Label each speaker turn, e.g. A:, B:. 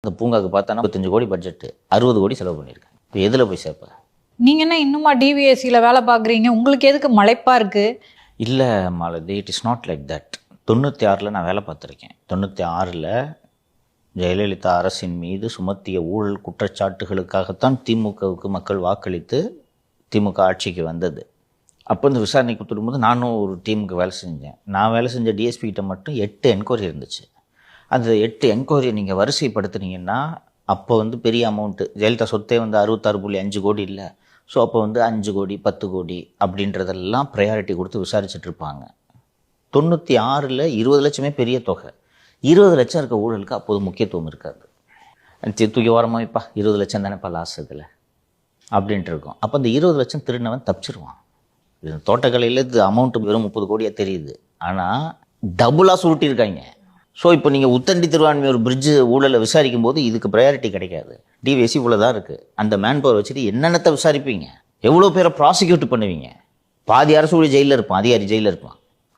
A: இந்த பூங்காவுக்கு பார்த்தா 55 கோடி பட்ஜெட்டு, 60 கோடி செலவு பண்ணியிருக்கேன். இப்போ எதில் போய் சேர்ப்பேன்?
B: நீங்க என்ன இன்னுமா டிவிஎஸ்சியில் வேலை பார்க்குறீங்க? உங்களுக்கு எதுக்கு மலைப்பா இருக்கு?
A: இல்லை Malathi, it is not like that. 96 நான் வேலை பார்த்துருக்கேன். 96 ஜெயலலிதா அரசின் மீது சுமத்திய ஊழல் குற்றச்சாட்டுகளுக்காகத்தான் திமுகவுக்கு மக்கள் வாக்களித்து திமுக ஆட்சிக்கு வந்தது. அப்போ இந்த விசாரணை கொடுத்துடும்போது நானும் ஒரு டீமுக்கு வேலை செஞ்சேன். நான் வேலை செஞ்ச டிஎஸ்பி கிட்ட மட்டும் 8 என்கொயரி இருந்துச்சு. அந்த 8 என்கொயரியை நீங்கள் வரிசைப்படுத்துனீங்கன்னா அப்போ பெரிய அமௌண்ட்டு. ஜெயலலிதா சொத்தே 66.5 கோடி இல்லை. ஸோ அப்போ 5 கோடி 10 கோடி அப்படின்றதெல்லாம் ப்ரையாரிட்டி கொடுத்து விசாரிச்சுட்டு இருப்பாங்க. 96 20 லட்சமே பெரிய தொகை. 20 லட்சம் இருக்க ஊழலுக்கு அப்போது முக்கியத்துவம் இருக்காது. தூக்கி ஓரமாக வைப்பா, 20 லட்சம் தானேப்பா லாஸ் இதில் அப்படின்ட்டு இருக்கும். அப்போ அந்த 20 லட்சம் திருநவன் தப்பிச்சிருவான். இது தோட்டக்கலையில் இது அமௌண்ட்டு வெறும் 30 கோடியாக தெரியுது, ஆனால் டபுளாக சுருட்டியிருக்காங்க. ஸோ இப்போ நீங்கள் உத்தண்டி திருவான்மையூர் பிரிட்ஜு ஊழலை விசாரிக்கும் போது இதுக்கு ப்ரையாரிட்டி கிடைக்காது. டிவிஎஸ்சி இவ்வளோ தான் இருக்குது. அந்த மேன் பவர் வச்சுட்டு என்னென்னத்தை விசாரிப்பீங்க? எவ்வளோ பேரை ப்ராசிக்யூட் பண்ணுவீங்க? பாதி அரசு ஜெயிலில் இருப்பான், அதிகாரி ஜெயிலில் இருப்பான்.